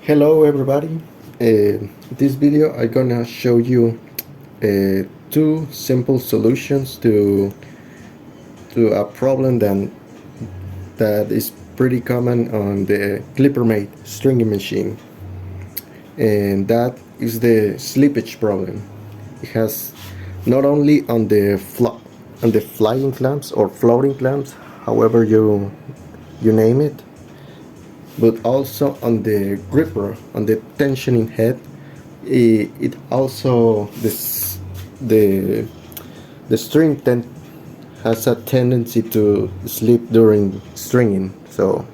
Hello everybody. This video I'm gonna show you two simple solutions to a problem that is pretty common on the Klippermate Stringer machine, and that is the slippage problem. It has not only on the flying clamps or floating clamps, however you name it, but also on the gripper, on the tensioning head. It also the string has a tendency to slip during stringing. So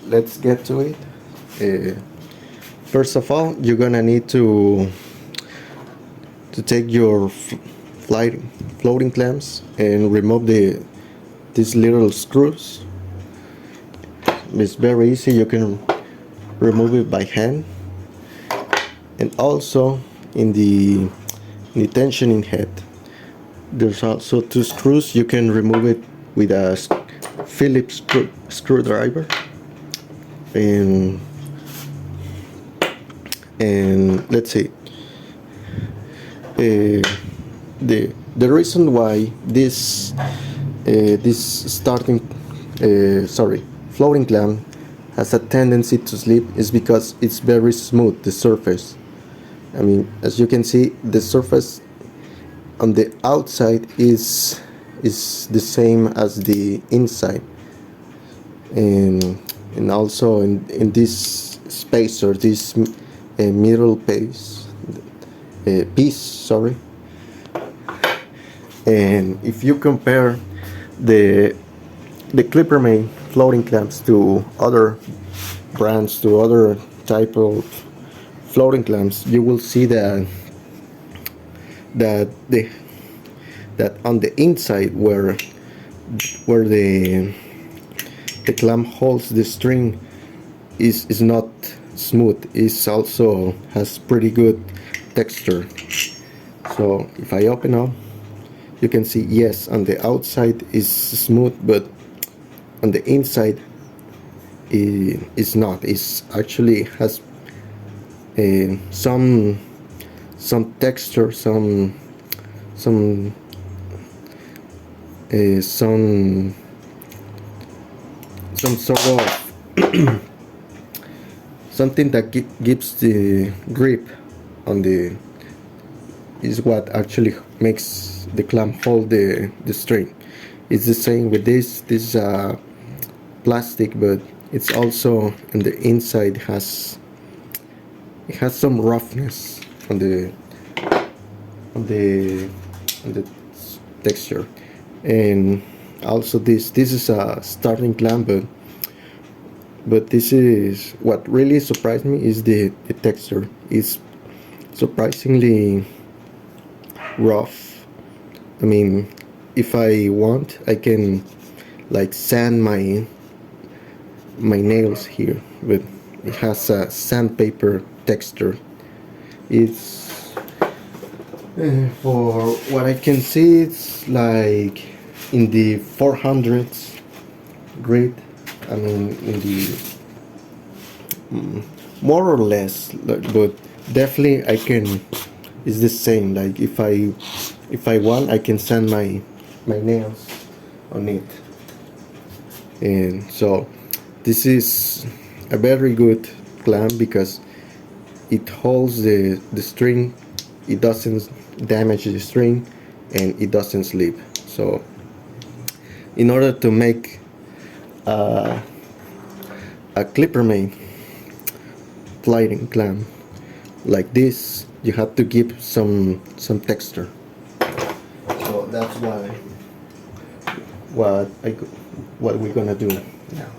let's get to it. First of all, you're gonna need to take your floating clamps and remove these little screws. It's very easy. You can remove it by hand, and also in the tensioning head there's also two screws. You can remove it with a Phillips screwdriver, and let's see, the reason why this floating clamp has a tendency to slip is because it's very smooth, the surface. I mean, as you can see, the surface on the outside is the same as the inside, and also in this space, or this middle piece, and if you compare the Klippermate floating clamps to other brands, to other type of floating clamps, you will see that on the inside, where the clamp holds the string, is not smooth. It also has pretty good texture. So if I open up, you can see, yes, on the outside is smooth, but on the inside is not. It's actually has some texture, some sort of something that gives the grip on the, is what actually makes the clamp hold the string. It's the same with this is plastic, but it's also on the inside has some roughness on the texture. And also this is a starting clamp, but this is what really surprised me, is the texture. It's surprisingly rough. I mean, if I want, I can like sand my nails here, but it has a sandpaper texture. It's for what I can see, it's like in the 400s grit. I mean, in the more or less, but definitely I can. It's the same. Like if I want, I can sand my nails on it. And so this is a very good clamp because it holds the string. It doesn't damage the string, and it doesn't slip. So in order to make a Klippermate sliding clamp like this, you have to give some texture. So that's what we're gonna do now.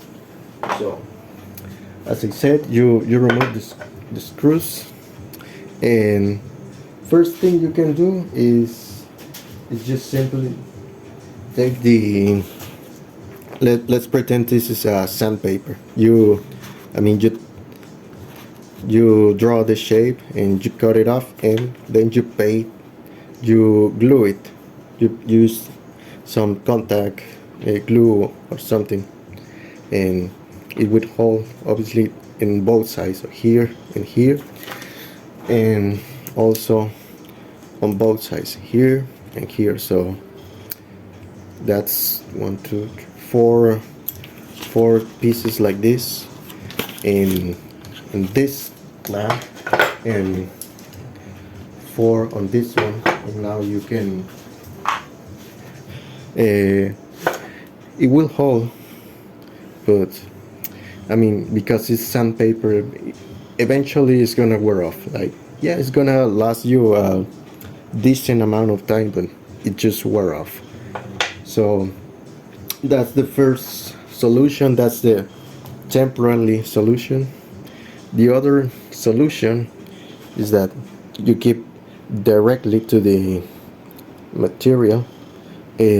So as I said, you remove the screws, and first thing you can do is just simply take the, let's pretend this is a sandpaper. You draw the shape and you cut it off, and then you glue it. You use some contact glue or something, and it would hold obviously in both sides, so here and here, and also on both sides, here and here. So that's 1, 2, 3, 4 pieces like this in this clamp, and 4 on this one. And now you can it will hold, but I mean, because it's sandpaper, eventually it's gonna wear off. Like, yeah, it's gonna last you a decent amount of time, but it just wear off. So that's the first solution. That's the temporary solution. The other solution is that you keep directly to the material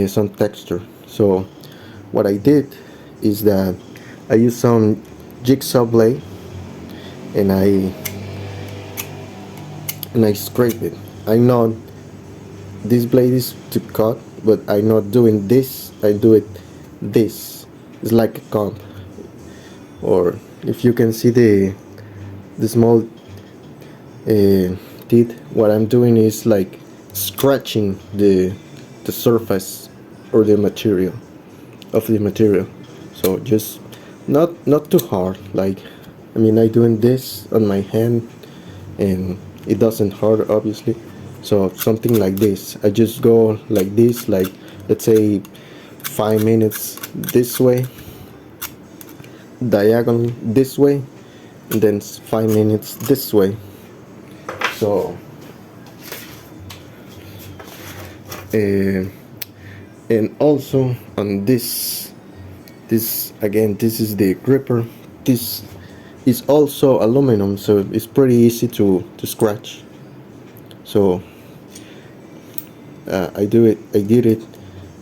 some texture. So what I did is that I used some jigsaw blade, and I scrape it. I know this blade is to cut, but I'm not doing this. I do it this. It's like a comb, or if you can see the small teeth, what I'm doing is like scratching the surface or the material of the material. So just not too hard. Like, I mean, I doing this on my hand and it doesn't hurt obviously. So something like this, I just go like this, like let's say 5 minutes this way, diagonally this way, and then 5 minutes this way. So and also on this again, this is the gripper. This is also aluminum, so it's pretty easy to scratch. So I did it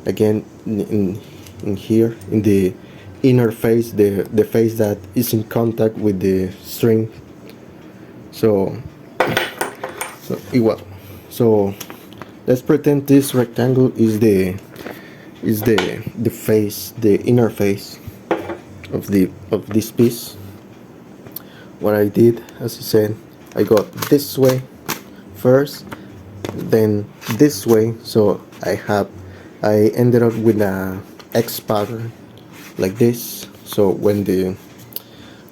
again in here, in the inner face, the face that is in contact with the string. So let's pretend this rectangle is the face, the inner face of this piece. What I did, as I said, I got this way first, then this way. So I ended up with a X pattern like this. So when the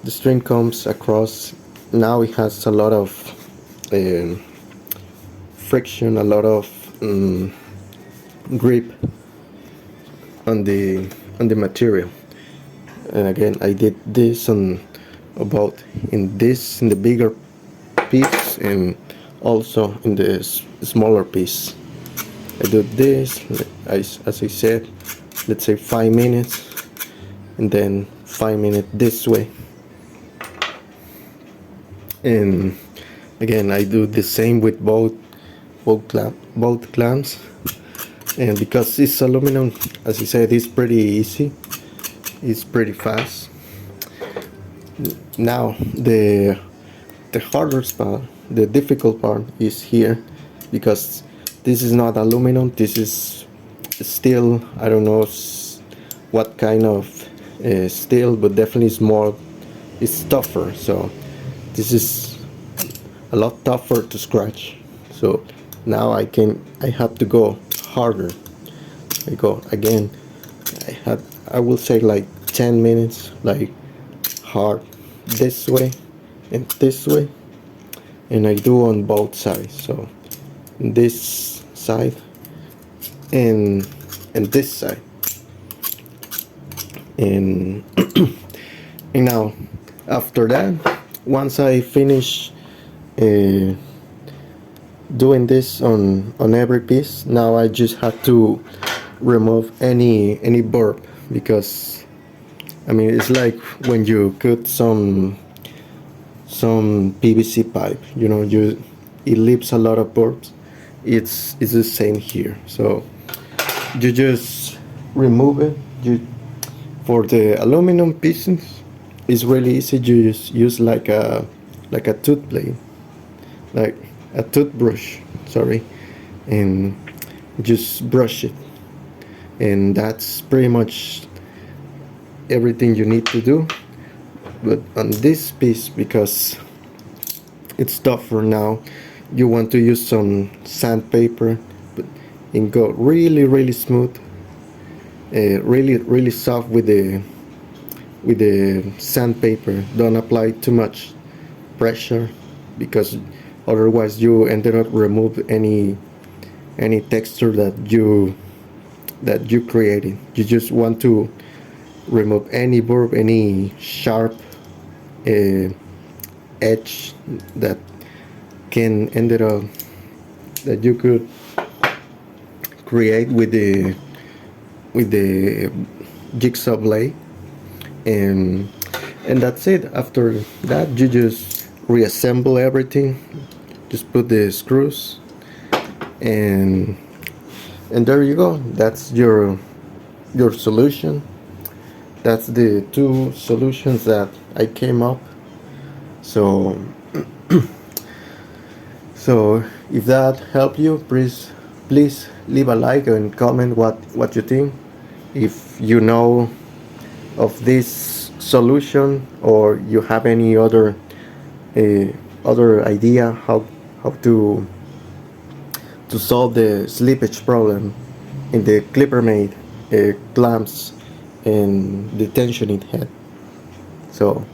string comes across, now it has a lot of friction, a lot of grip on the material. And again, I did this on about in the bigger piece, and also in the smaller piece. I do this, as I said, let's say 5 minutes, and then 5 minutes this way. And again, I do the same with both clamps. And because it's aluminum, as I said, it's pretty easy, it's pretty fast. Now the hardest part, the difficult part is here, because this is not aluminum, this is steel. I don't know what kind of steel, but definitely it's tougher. So this is a lot tougher to scratch. So now I have to go harder. I go again, I will say like 10 minutes, like hard this way and this way, and I do on both sides. So this side and this side, and and now after that, once I finish doing this on every piece, now I just have to remove any burp, because I mean, it's like when you cut some PVC pipe, you know, it leaves a lot of burps. It's the same here. So you just remove it. For the aluminum pieces, it's really easy. You just use like a tooth blade, like a toothbrush, sorry, and just brush it, and that's pretty much everything you need to do. But on this piece, because it's tougher now, you want to use some sandpaper, but and go really smooth, really soft with the sandpaper. Don't apply too much pressure, because otherwise you ended up remove any texture that you created. You just want to remove any burp, any sharp edge that can end up that you could create with the jigsaw blade, and that's it. After that, you just reassemble everything, just put the screws, and there you go. That's your solution. That's the two solutions that I came up. So if that helped you, please leave a like and comment what you think. If you know of this solution, or you have any other idea how to solve the slippage problem in the Klippermate clamps and the tensioning head. So